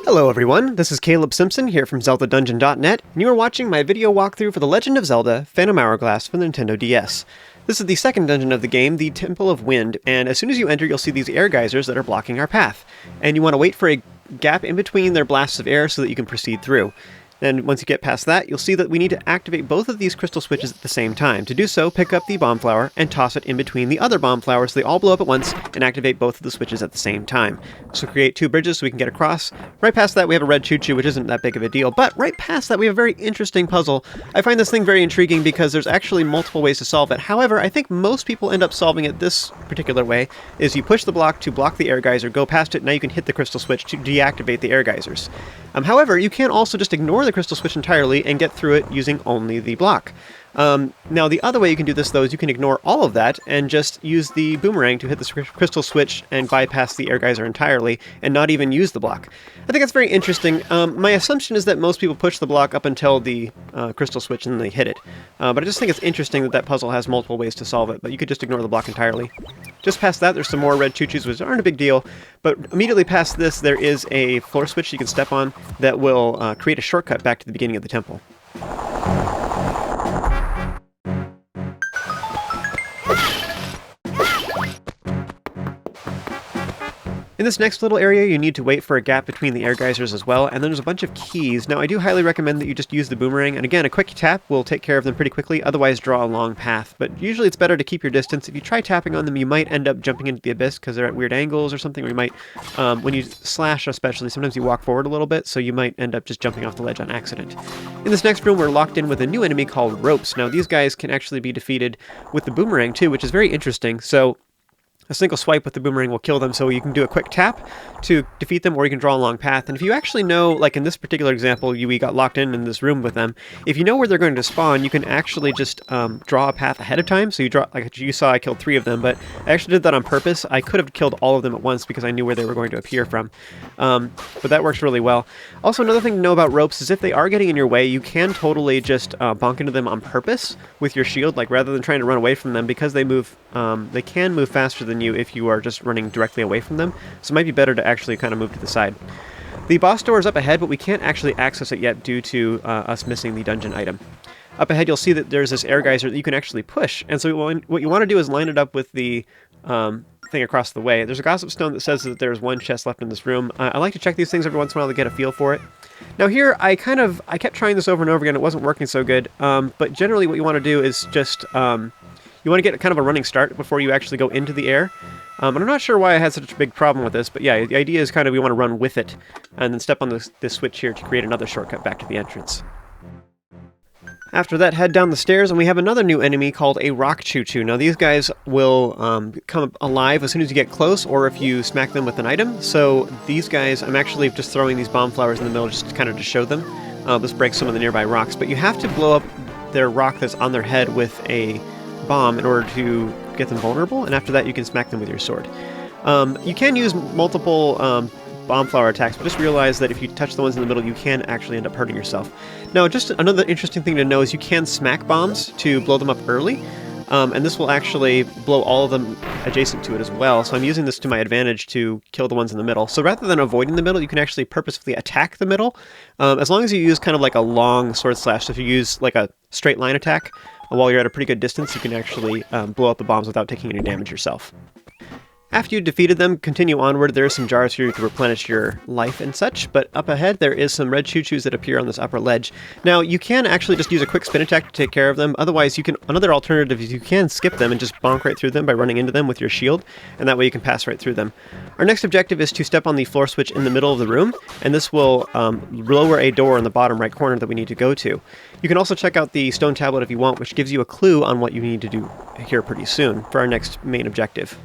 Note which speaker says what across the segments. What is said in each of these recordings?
Speaker 1: Hello everyone, this is Caleb Simpson here from ZeldaDungeon.net, and you are watching my video walkthrough for The Legend of Zelda Phantom Hourglass for the Nintendo DS. This is the second dungeon of the game, the Temple of Wind, and as soon as you enter you'll see these air geysers that are blocking our path. And you want to wait for a gap in between their blasts of air so that you can proceed through. Then once you get past that, you'll see that we need to activate both of these crystal switches at the same time. To do so, pick up the bomb flower and toss it in between the other bomb flowers so they all blow up at once and activate both of the switches at the same time. So create two bridges so we can get across. Right past that we have a red choo-choo, which isn't that big of a deal, but right past that we have a very interesting puzzle. I find this thing very intriguing because there's actually multiple ways to solve it. However, I think most people end up solving it this particular way, is you push the block to block the air geyser, go past it, now you can hit the crystal switch to deactivate the air geysers. However, you can also just ignore the crystal switch entirely and get through it using only the block. Now, the other way you can do this, though, is you can ignore all of that and just use the boomerang to hit the crystal switch and bypass the air geyser entirely and not even use the block. I think that's very interesting. My assumption is that most people push the block up until the crystal switch and then they hit it. But I just think it's interesting that that puzzle has multiple ways to solve it, but you could just ignore the block entirely. Just past that, there's some more red choo-choos, which aren't a big deal, but immediately past this, there is a floor switch you can step on that will create a shortcut back to the beginning of the temple. In this next little area, you need to wait for a gap between the air geysers as well, and then there's a bunch of keys. Now, I do highly recommend that you just use the boomerang, and again, a quick tap will take care of them pretty quickly, otherwise draw a long path. But usually it's better to keep your distance. If you try tapping on them, you might end up jumping into the abyss because they're at weird angles or something, or you might, when you slash especially, sometimes you walk forward a little bit, so you might end up just jumping off the ledge on accident. In this next room, we're locked in with a new enemy called ropes. Now, these guys can actually be defeated with the boomerang too, which is very interesting. So a single swipe with the boomerang will kill them, so you can do a quick tap to defeat them, or you can draw a long path. And if you actually know, like in this particular example, we got locked in this room with them, if you know where they're going to spawn, you can actually just draw a path ahead of time. So you draw, like you saw, I killed 3 of them, but I actually did that on purpose. I could have killed all of them at once because I knew where they were going to appear from. But that works really well. Also, another thing to know about ropes is if they are getting in your way, you can totally just bonk into them on purpose with your shield, like rather than trying to run away from them, because they move, they can move faster than you if you are just running directly away from them, so it might be better to actually kind of move to the side. The boss door is up ahead, but we can't actually access it yet due to us missing the dungeon item. Up ahead you'll see that there's this air geyser that you can actually push, and so what you want to do is line it up with the thing across the way. There's a gossip stone that says that there's one chest left in this room. I like to check these things every once in a while to get a feel for it. Now here, I kept trying this over and over again, it wasn't working so good, but generally what you want to do is just you want to get kind of a running start before you actually go into the air. And I'm not sure why I had such a big problem with this, but yeah, the idea is kind of we want to run with it, and then step on this switch here to create another shortcut back to the entrance. After that, head down the stairs, and we have another new enemy called a rock choo-choo. Now these guys will come alive as soon as you get close, or if you smack them with an item. So these guys, I'm actually just throwing these bomb flowers in the middle just kind of to show them. This breaks some of the nearby rocks, but you have to blow up their rock that's on their head with a bomb in order to get them vulnerable, and after that you can smack them with your sword. You can use multiple bomb flower attacks, but just realize that if you touch the ones in the middle, you can actually end up hurting yourself. Now, just another interesting thing to know is you can smack bombs to blow them up early, and this will actually blow all of them adjacent to it as well, so I'm using this to my advantage to kill the ones in the middle. So rather than avoiding the middle, you can actually purposefully attack the middle, as long as you use kind of like a long sword slash. So if you use like a straight line attack, while you're at a pretty good distance, you can actually blow up the bombs without taking any damage yourself. After you've defeated them, continue onward. There are some jars here to replenish your life and such, but up ahead there is some red choo-choos that appear on this upper ledge. Now, you can actually just use a quick spin attack to take care of them. Otherwise, another alternative is you can skip them and just bonk right through them by running into them with your shield, and that way you can pass right through them. Our next objective is to step on the floor switch in the middle of the room, and this will lower a door in the bottom right corner that we need to go to. You can also check out the stone tablet if you want, which gives you a clue on what you need to do here pretty soon for our next main objective.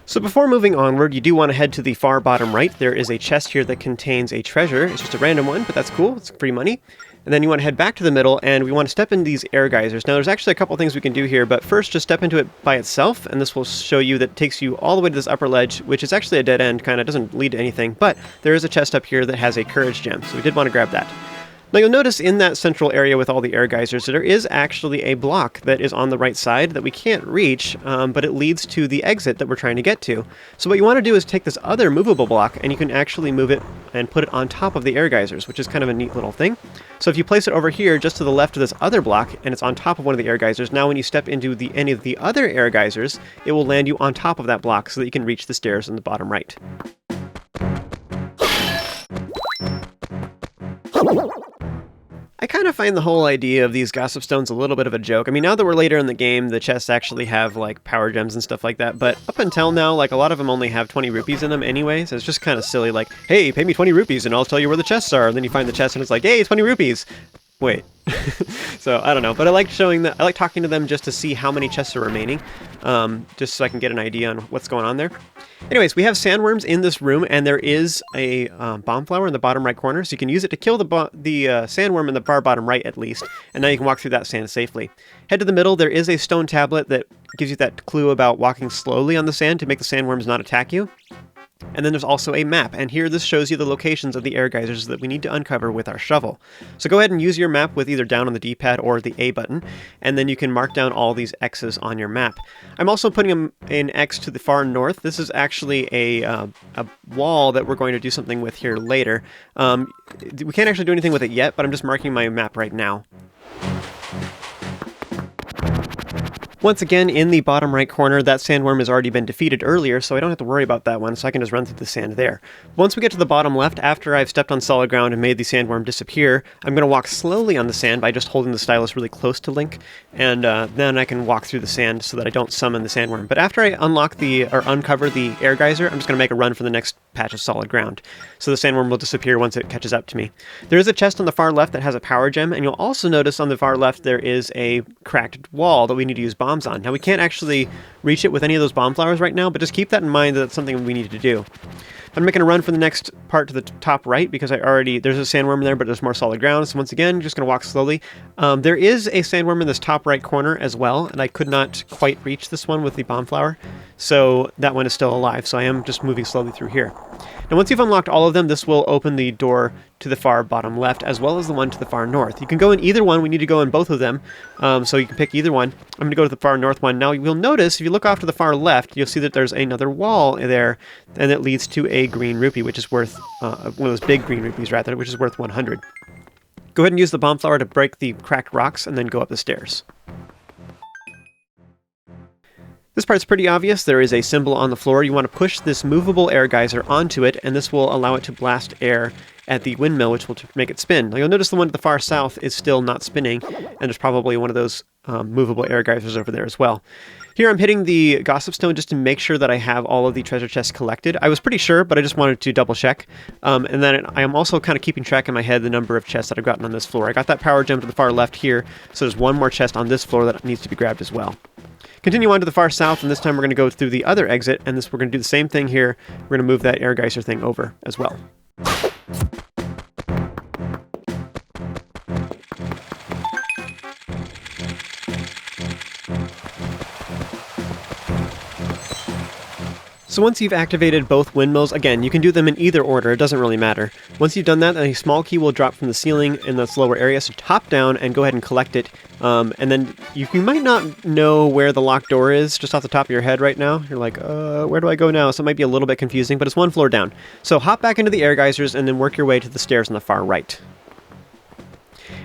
Speaker 1: So before moving onward, you do want to head to the far bottom right. There is a chest here that contains a treasure. It's just a random one, but that's cool. It's free money. And then you want to head back to the middle, and we want to step in these air geysers. Now, there's actually a couple things we can do here, but first, just step into it by itself, and this will show you that it takes you all the way to this upper ledge, which is actually a dead end, kind of doesn't lead to anything, but there is a chest up here that has a courage gem, so we did want to grab that. Now you'll notice in that central area with all the air geysers, there is actually a block that is on the right side that we can't reach, but it leads to the exit that we're trying to get to. So what you want to do is take this other movable block, and you can actually move it and put it on top of the air geysers, which is kind of a neat little thing. So if you place it over here, just to the left of this other block, and it's on top of one of the air geysers, now when you step into any of the other air geysers, it will land you on top of that block so that you can reach the stairs in the bottom right. I kind of find the whole idea of these gossip stones a little bit of a joke. I mean, now that we're later in the game, the chests actually have, like, power gems and stuff like that, but up until now, like, a lot of them only have 20 rupees in them anyway, so it's just kind of silly, like, hey, pay me 20 rupees and I'll tell you where the chests are, and then you find the chest and it's like, hey, 20 rupees! Wait. So, I don't know, but I like showing that, I like talking to them just to see how many chests are remaining, just so I can get an idea on what's going on there. Anyways, we have sandworms in this room, and there is a bomb flower in the bottom right corner, so you can use it to kill the sandworm in the far bottom right at least, and now you can walk through that sand safely. Head to the middle, there is a stone tablet that gives you that clue about walking slowly on the sand to make the sandworms not attack you. And then there's also a map, and here this shows you the locations of the air geysers that we need to uncover with our shovel. So go ahead and use your map with either down on the D-pad or the A button, and then you can mark down all these X's on your map. I'm also putting an X to the far north. This is actually a wall that we're going to do something with here later. We can't actually do anything with it yet, but I'm just marking my map right now. Once again, in the bottom right corner, that sandworm has already been defeated earlier, so I don't have to worry about that one, so I can just run through the sand there. Once we get to the bottom left, after I've stepped on solid ground and made the sandworm disappear, I'm going to walk slowly on the sand by just holding the stylus really close to Link, and then I can walk through the sand so that I don't summon the sandworm. But after I uncover the air geyser, I'm just going to make a run for the next patch of solid ground. So the sandworm will disappear once it catches up to me. There is a chest on the far left that has a power gem, and you'll also notice on the far left there is a cracked wall that we need to use bombs on. Now we can't actually reach it with any of those bomb flowers right now, but just keep that in mind that that's something we need to do. I'm making a run for the next part to the top right because there's a sandworm there, but there's more solid ground. So once again, just going to walk slowly. There is a sandworm in this top right corner as well, and I could not quite reach this one with the bomb flower. So that one is still alive, so I am just moving slowly through here. Now once you've unlocked all of them, this will open the door to the far bottom left, as well as the one to the far north. You can go in either one. We need to go in both of them, so you can pick either one. I'm going to go to the far north one. Now you'll notice, if you look off to the far left, you'll see that there's another wall there, and it leads to a green rupee, which is worth, one of those big green rupees rather, which is worth 100. Go ahead and use the bomb flower to break the cracked rocks, and then go up the stairs. This part's pretty obvious. There is a symbol on the floor. You want to push this movable air geyser onto it, and this will allow it to blast air at the windmill, which will make it spin. Now you'll notice the one to the far south is still not spinning, and there's probably one of those movable air geysers over there as well. Here I'm hitting the gossip stone just to make sure that I have all of the treasure chests collected. I was pretty sure, but I just wanted to double check. And then I am also kind of keeping track in my head the number of chests that I've gotten on this floor. I got that power gem to the far left here, so there's one more chest on this floor that needs to be grabbed as well. Continue on to the far south, and this time we're going to go through the other exit, and we're going to do the same thing here. We're going to move that air geyser thing over as well. So once you've activated both windmills, again, you can do them in either order, it doesn't really matter. Once you've done that, a small key will drop from the ceiling in this lower area, so hop down and go ahead and collect it. And then you might not know where the locked door is just off the top of your head right now. You're like, where do I go now? So it might be a little bit confusing, but it's one floor down. So hop back into the air geysers and then work your way to the stairs on the far right.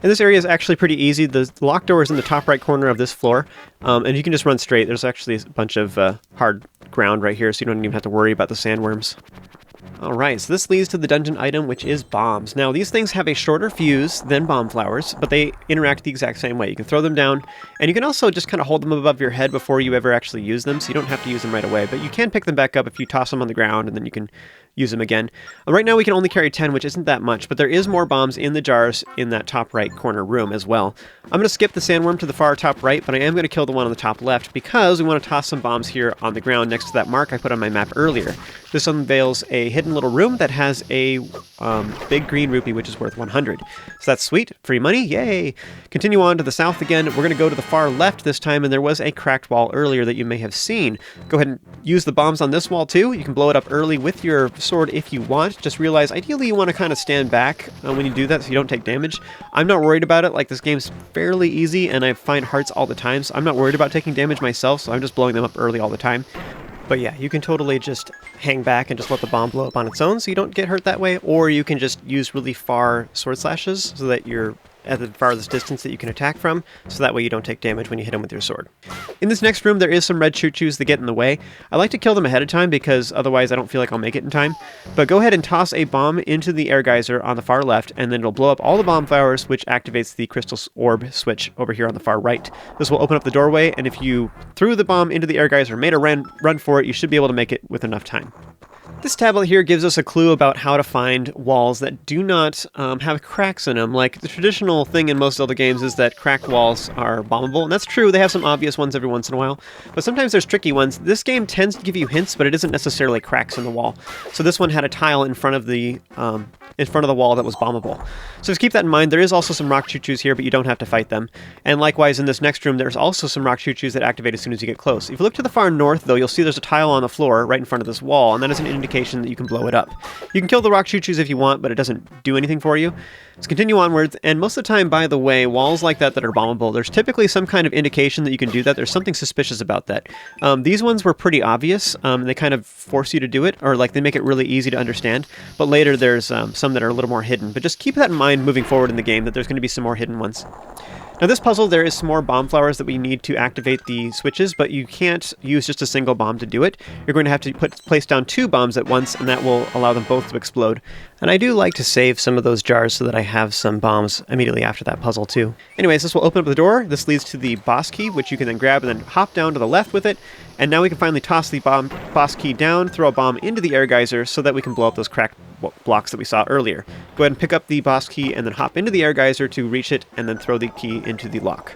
Speaker 1: And this area is actually pretty easy. The locked door is in the top right corner of this floor, and you can just run straight. There's actually a bunch of hard ground right here, so you don't even have to worry about the sandworms. Alright, so this leads to the dungeon item, which is bombs. Now, these things have a shorter fuse than bomb flowers, but they interact the exact same way. You can throw them down, and you can also just kind of hold them above your head before you ever actually use them, so you don't have to use them right away. But you can pick them back up if you toss them on the ground, and then you can use them again. Right now we can only carry 10, which isn't that much, but there is more bombs in the jars in that top right corner room as well. I'm going to skip the sandworm to the far top right, but I am going to kill the one on the top left because we want to toss some bombs here on the ground next to that mark I put on my map earlier. This unveils a hidden hidden little room that has a big green rupee, which is worth 100. So that's sweet. Free money. Yay! Continue on to the south again. We're going to go to the far left this time, and there was a cracked wall earlier that you may have seen. Go ahead and use the bombs on this wall too. You can blow it up early with your sword if you want. Just realize, ideally, you want to kind of stand back when you do that so you don't take damage. I'm not worried about it. Like, this game's fairly easy, and I find hearts all the time, so I'm not worried about taking damage myself, so I'm just blowing them up early all the time. But yeah, you can totally just hang back and just let the bomb blow up on its own so you don't get hurt that way, or you can just use really far sword slashes so that you're at the farthest distance that you can attack from, so that way you don't take damage when you hit them with your sword. In this next room, there is some red choo-choos that get in the way. I like to kill them ahead of time because otherwise I don't feel like I'll make it in time. But go ahead and toss a bomb into the air geyser on the far left, and then it'll blow up all the bomb flowers, which activates the crystal orb switch over here on the far right. This will open up the doorway, and if you threw the bomb into the air geyser, made a run for it, you should be able to make it with enough time. This tablet here gives us a clue about how to find walls that do not have cracks in them. Like, the traditional thing in most Zelda games is that cracked walls are bombable, and that's true, they have some obvious ones every once in a while, but sometimes there's tricky ones. This game tends to give you hints, but it isn't necessarily cracks in the wall. So this one had a tile in front of the wall that was bombable. So just keep that in mind. There is also some rock choo-choos here, but you don't have to fight them. And likewise, in this next room, there's also some rock choo-choos that activate as soon as you get close. If you look to the far north, though, you'll see there's a tile on the floor right in front of this wall, and that is an indication that you can blow it up. You can kill the rock choo-choos if you want, but it doesn't do anything for you. Let's continue onwards, and most of the time, by the way, walls like that are bombable, there's typically some kind of indication that you can do that. There's something suspicious about that. These ones were pretty obvious. They kind of force you to do it, or like they make it really easy to understand, but later there's some that are a little more hidden. But just keep that in mind moving forward in the game, that there's going to be some more hidden ones. Now this puzzle, there is some more bomb flowers that we need to activate the switches, but you can't use just a single bomb to do it. You're going to have to place down 2 bombs at once, and that will allow them both to explode. And I do like to save some of those jars so that I have some bombs immediately after that puzzle too. Anyways, this will open up the door. This leads to the boss key, which you can then grab and then hop down to the left with it. And now we can finally toss the boss key down, throw a bomb into the air geyser so that we can blow up those cracked blocks that we saw earlier. Go ahead and pick up the boss key and then hop into the air geyser to reach it, and then throw the key into the lock.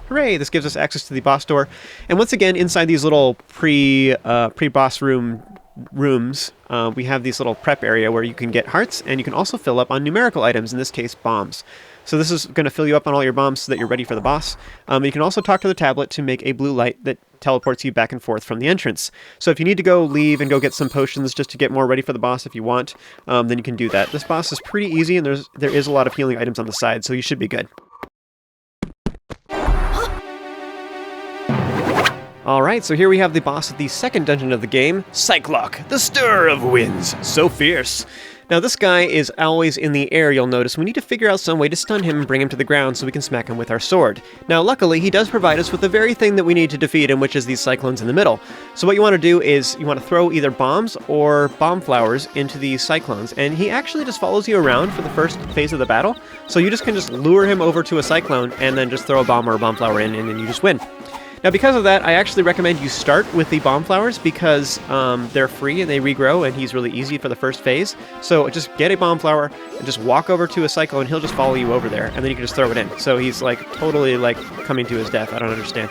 Speaker 1: Hooray! This gives us access to the boss door. And once again, inside these little pre-boss rooms, we have this little prep area where you can get hearts, and you can also fill up on numerical items, in this case bombs. So this is going to fill you up on all your bombs so that you're ready for the boss. You can also talk to the tablet to make a blue light that teleports you back and forth from the entrance. So if you need to go leave and go get some potions just to get more ready for the boss if you want, then you can do that. This boss is pretty easy, and there is a lot of healing items on the side, so you should be good. Alright, so here we have the boss of the second dungeon of the game, Cyclok, the Stirrer of Winds. So fierce. Now this guy is always in the air, you'll notice. We need to figure out some way to stun him and bring him to the ground so we can smack him with our sword. Now luckily, he does provide us with the very thing that we need to defeat him, which is these cyclones in the middle. So what you want to do is, you want to throw either bombs or bomb flowers into these cyclones, and he actually just follows you around for the first phase of the battle. So you just can just lure him over to a cyclone and then just throw a bomb or a bomb flower in, and then you just win. Now, because of that, I actually recommend you start with the bomb flowers because they're free and they regrow, and he's really easy for the first phase. So just get a bomb flower and just walk over to a cyclone, and he'll just follow you over there, and then you can just throw it in. So he's like totally like coming to his death. I don't understand.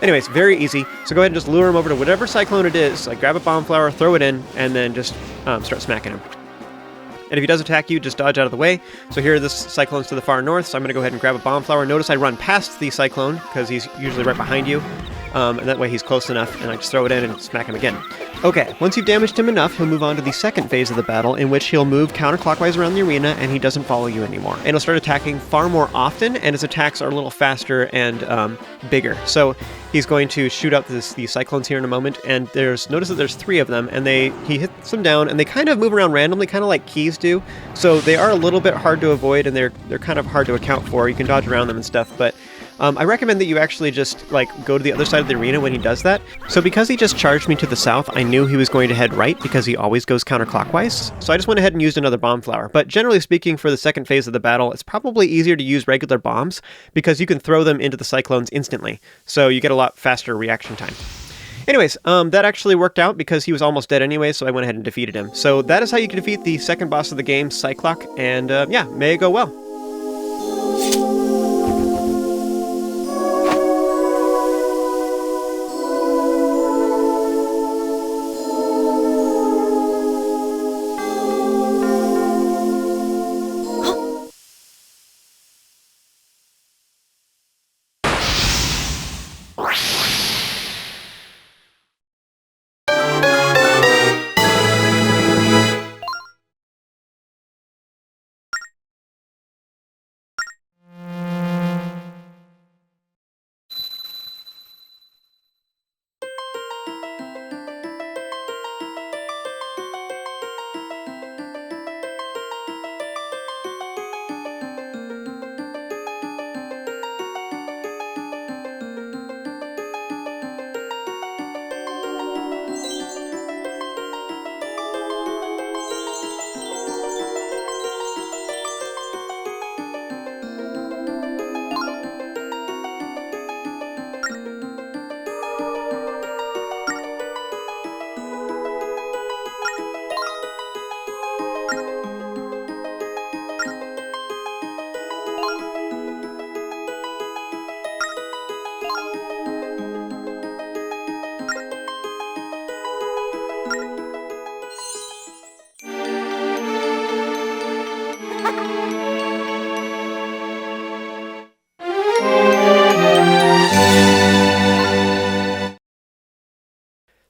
Speaker 1: Anyways, very easy. So go ahead and just lure him over to whatever cyclone it is. Like, grab a bomb flower, throw it in, and then just start smacking him. And if he does attack you, just dodge out of the way. So here, this cyclone's to the far north, so I'm going to go ahead and grab a bomb flower. Notice I run past the cyclone, because he's usually right behind you. And that way he's close enough, and I just throw it in and smack him again. Okay, once you've damaged him enough, he'll move on to the second phase of the battle, in which he'll move counterclockwise around the arena, and he doesn't follow you anymore. And he'll start attacking far more often, and his attacks are a little faster and bigger. So he's going to shoot out these cyclones here in a moment, and notice that there's 3 of them, and he hits them down, and they kind of move around randomly, kind of like keys do. So they are a little bit hard to avoid, and they're kind of hard to account for. You can dodge around them and stuff, but I recommend that you actually just go to the other side of the arena when he does that. So because he just charged me to the south, I knew he was going to head right because he always goes counterclockwise. So I just went ahead and used another bomb flower. But generally speaking, for the second phase of the battle, it's probably easier to use regular bombs because you can throw them into the cyclones instantly. So you get a lot faster reaction time. Anyways, that actually worked out because he was almost dead anyway, so I went ahead and defeated him. So that is how you can defeat the second boss of the game, Cyclok, and yeah, may it go well.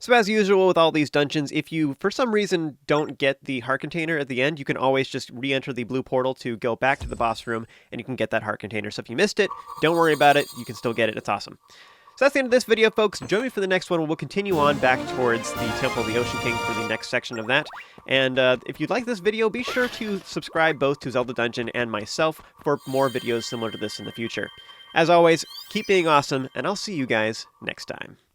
Speaker 1: So as usual with all these dungeons, if you, for some reason, don't get the heart container at the end, you can always just re-enter the blue portal to go back to the boss room, and you can get that heart container. So if you missed it, don't worry about it. You can still get it. It's awesome. So that's the end of this video, folks. Join me for the next one. We'll continue on back towards the Temple of the Ocean King for the next section of that. And if you like this video, be sure to subscribe both to Zelda Dungeon and myself for more videos similar to this in the future. As always, keep being awesome, and I'll see you guys next time.